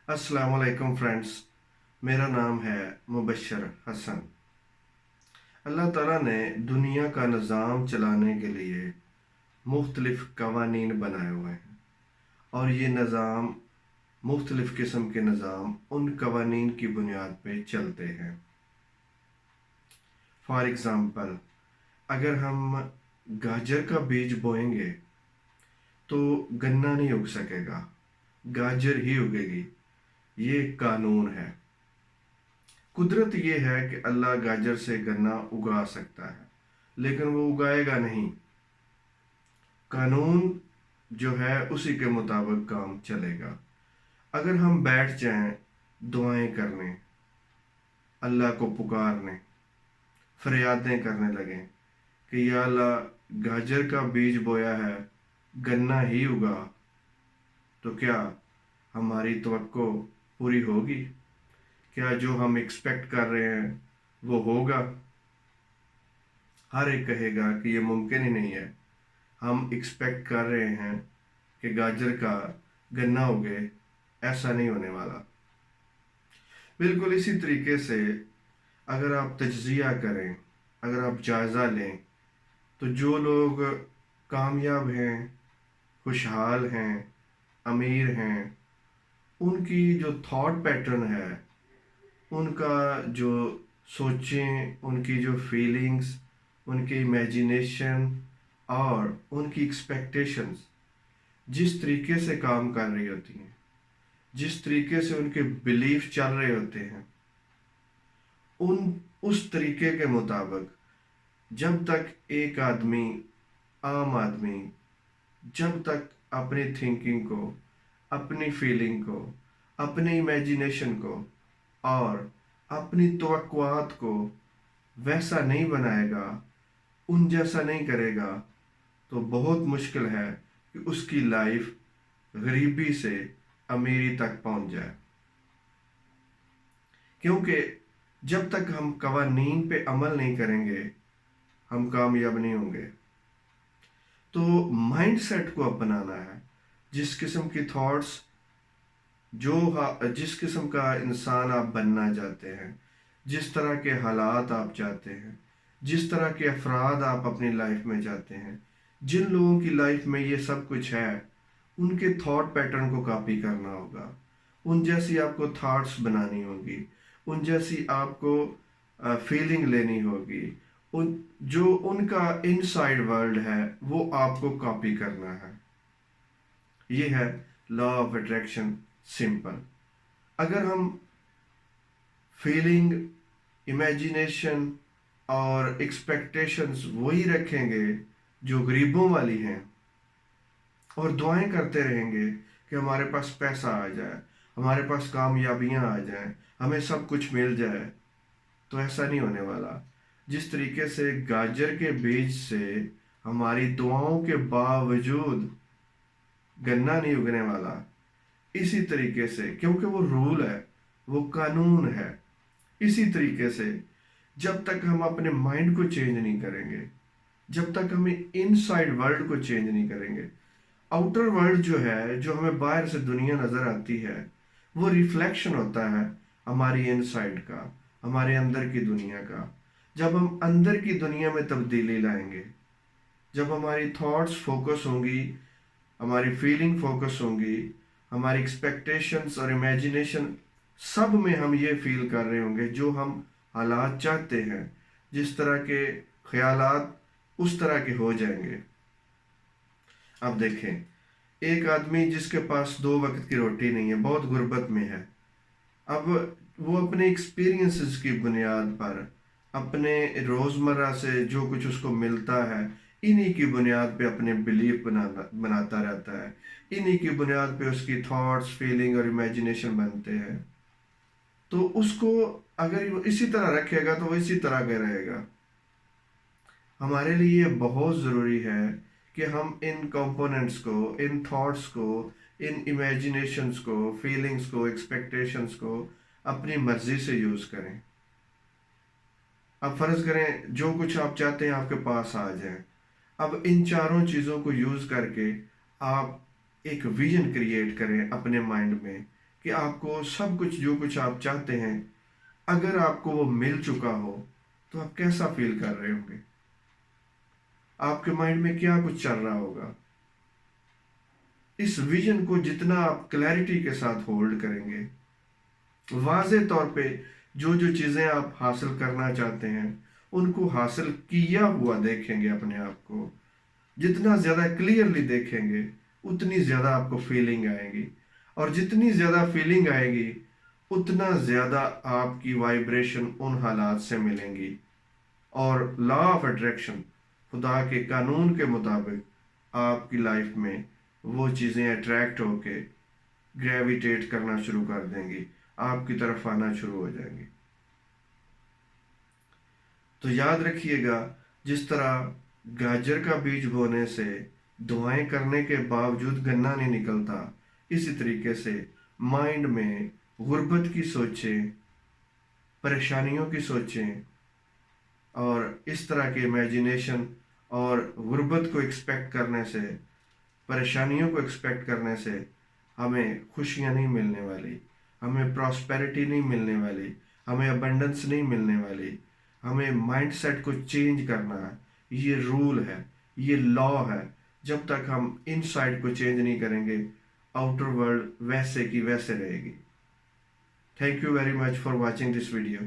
अस्सलाम वालेकुम फ्रेंड्स। मेरा नाम है मुबश्शिर हसन। अल्लाह ताला ने दुनिया का निज़ाम चलाने के लिए मुख्तलिफ़ कवानीन बनाए हुए हैं, और ये निज़ाम, मुख्तलिफ़ किस्म के निज़ाम उन कवानीन की बुनियाद पे चलते हैं। फॉर एग्ज़ाम्पल, अगर हम गाजर का बीज बोएंगे तो गन्ना नहीं उग सकेगा, गाजर ही उगेगी। ये एक कानून है। कुदरत ये है कि अल्लाह गाजर से गन्ना उगा सकता है, लेकिन वो उगाएगा नहीं। कानून जो है उसी के मुताबिक काम चलेगा। अगर हम बैठ जाएं दुआएं करने, अल्लाह को पुकारने, फरियादें करने लगें कि या अल्लाह गाजर का बीज बोया है, गन्ना ही उगा, तो क्या हमारी तवक्को पूरी होगी? क्या जो हम एक्सपेक्ट कर रहे हैं वो होगा? हर एक कहेगा कि ये मुमकिन ही नहीं है। हम एक्सपेक्ट कर रहे हैं कि गाजर का गन्ना उगे, ऐसा नहीं होने वाला। बिल्कुल इसी तरीके से अगर आप तज्जिया करें, अगर आप जायज़ा लें, तो जो लोग कामयाब हैं, खुशहाल हैं, अमीर हैं, उनकी जो थॉट पैटर्न है, उनका जो सोचें, उनकी जो फीलिंग्स, उनकी इमेजिनेशन और उनकी एक्सपेक्टेशंस जिस तरीके से काम कर रही होती हैं, जिस तरीके से उनके बिलीफ चल रहे होते हैं, उन उस तरीके के मुताबिक जब तक एक आदमी, आम आदमी, जब तक अपनी थिंकिंग को, अपनी फीलिंग को, अपनी इमेजिनेशन को और अपनी तवक्कुआत को वैसा नहीं बनाएगा, उन जैसा नहीं करेगा, तो बहुत मुश्किल है कि उसकी लाइफ गरीबी से अमीरी तक पहुंच जाए। क्योंकि जब तक हम कवानीन पे अमल नहीं करेंगे, हम कामयाब नहीं होंगे। तो माइंड सेट को अपनाना है। जिस किस्म की थॉट्स, जिस किस्म का इंसान आप बनना चाहते हैं, जिस तरह के हालात आप चाहते हैं, जिस तरह के अफराद आप अपनी लाइफ में चाहते हैं, जिन लोगों की लाइफ में ये सब कुछ है, उनके थॉट पैटर्न को कॉपी करना होगा। उन जैसी आपको थॉट्स बनानी होगी, उन जैसी आपको फीलिंग लेनी होगी, उन जो उनका इनसाइड वर्ल्ड है वो आपको कॉपी करना है। ये है लॉ ऑफ अट्रैक्शन, सिंपल। अगर हम फीलिंग, इमेजिनेशन और एक्सपेक्टेशंस वही रखेंगे जो गरीबों वाली हैं, और दुआएं करते रहेंगे कि हमारे पास पैसा आ जाए, हमारे पास कामयाबियां आ जाएं, हमें सब कुछ मिल जाए, तो ऐसा नहीं होने वाला। जिस तरीके से गाजर के बीज से हमारी दुआओं के बावजूद गन्ना नहीं उगने वाला, इसी तरीके से, क्योंकि वो रूल है, वो कानून है, इसी तरीके से जब तक हम अपने माइंड को चेंज नहीं करेंगे, जब तक हम इनसाइड वर्ल्ड को चेंज नहीं करेंगे, आउटर वर्ल्ड जो है, जो हमें बाहर से दुनिया नजर आती है, वो रिफ्लेक्शन होता है हमारी इनसाइड का, हमारे अंदर की दुनिया का। जब हम अंदर की दुनिया में तब्दीली लाएंगे, जब हमारी थॉट्स फोकस होंगी, हमारी फीलिंग फोकस होंगी, हमारी एक्सपेक्टेशंस और इमेजिनेशन, सब में हम ये फील कर रहे होंगे जो हम हालात चाहते हैं, जिस तरह के ख्यालात, उस तरह के हो जाएंगे। अब देखें, एक आदमी जिसके पास 2 वक्त की रोटी नहीं है, बहुत गुर्बत में है, अब वो अपने एक्सपीरियंसेस की बुनियाद पर, अपने रोज़मर्रा से जो कुछ उसको मिलता है, इन्हीं की बुनियाद पे अपने बिलीफ बनाता रहता है। इन्हीं की बुनियाद पे उसकी थॉट्स, फीलिंग और इमेजिनेशन बनते हैं। तो उसको अगर वो इसी तरह रखेगा तो वो इसी तरह का रहेगा। हमारे लिए बहुत ज़रूरी है कि हम इन कंपोनेंट्स को, इन थॉट्स को, इन इमेजिनेशंस को, फीलिंग्स को, एक्सपेक्टेशंस को अपनी मर्जी से यूज़ करें। अब फ़र्ज़ करें जो कुछ आप चाहते हैं आपके पास आ जाए। अब इन चारों चीज़ों को यूज़ करके आप एक विजन क्रिएट करें अपने माइंड में کہ آپ کو سب کچھ جو کچھ آپ چاہتے ہیں اگر آپ کو وہ مل چکا ہو تو آپ کیسا فیل کر رہے ہوں گے؟ آپ کے مائنڈ میں کیا کچھ چل رہا ہوگا؟ اس ویژن کو جتنا آپ کلیئرٹی کے ساتھ ہولڈ کریں گے، واضح طور پہ جو جو چیزیں آپ حاصل کرنا چاہتے ہیں ان کو حاصل کیا ہوا دیکھیں گے، اپنے آپ کو جتنا زیادہ کلیئرلی دیکھیں گے اتنی زیادہ آپ کو فیلنگ آئے گی، اور جتنی زیادہ فیلنگ آئے گی اتنا زیادہ آپ کی وائبریشن ان حالات سے ملیں گی، اور لا آف اٹریکشن، خدا کے قانون کے مطابق آپ کی لائف میں وہ چیزیں اٹریکٹ ہو کے گریویٹیٹ کرنا شروع کر دیں گی، آپ کی طرف آنا شروع ہو جائیں گی۔ تو یاد رکھیے گا، جس طرح گاجر کا بیج بونے سے دعائیں کرنے کے باوجود گنا نہیں نکلتا، اسی طریقے سے مائنڈ میں غربت کی سوچیں، پریشانیوں کی سوچیں اور اس طرح کے امیجنیشن اور غربت کو ایکسپیکٹ کرنے سے، پریشانیوں کو ایکسپیکٹ کرنے سے ہمیں خوشیاں نہیں ملنے والی، ہمیں پراسپیرٹی نہیں ملنے والی، ہمیں ابنڈنس نہیں ملنے والی۔ ہمیں مائنڈ سیٹ کو چینج کرنا ہے، یہ رول ہے، یہ لا ہے۔ جب تک ہم ان سائڈ کو چینج نہیں کریں گے، آؤٹر ورلڈ ویسے کی ویسے رہے گی۔ Thank you very much for watching this video.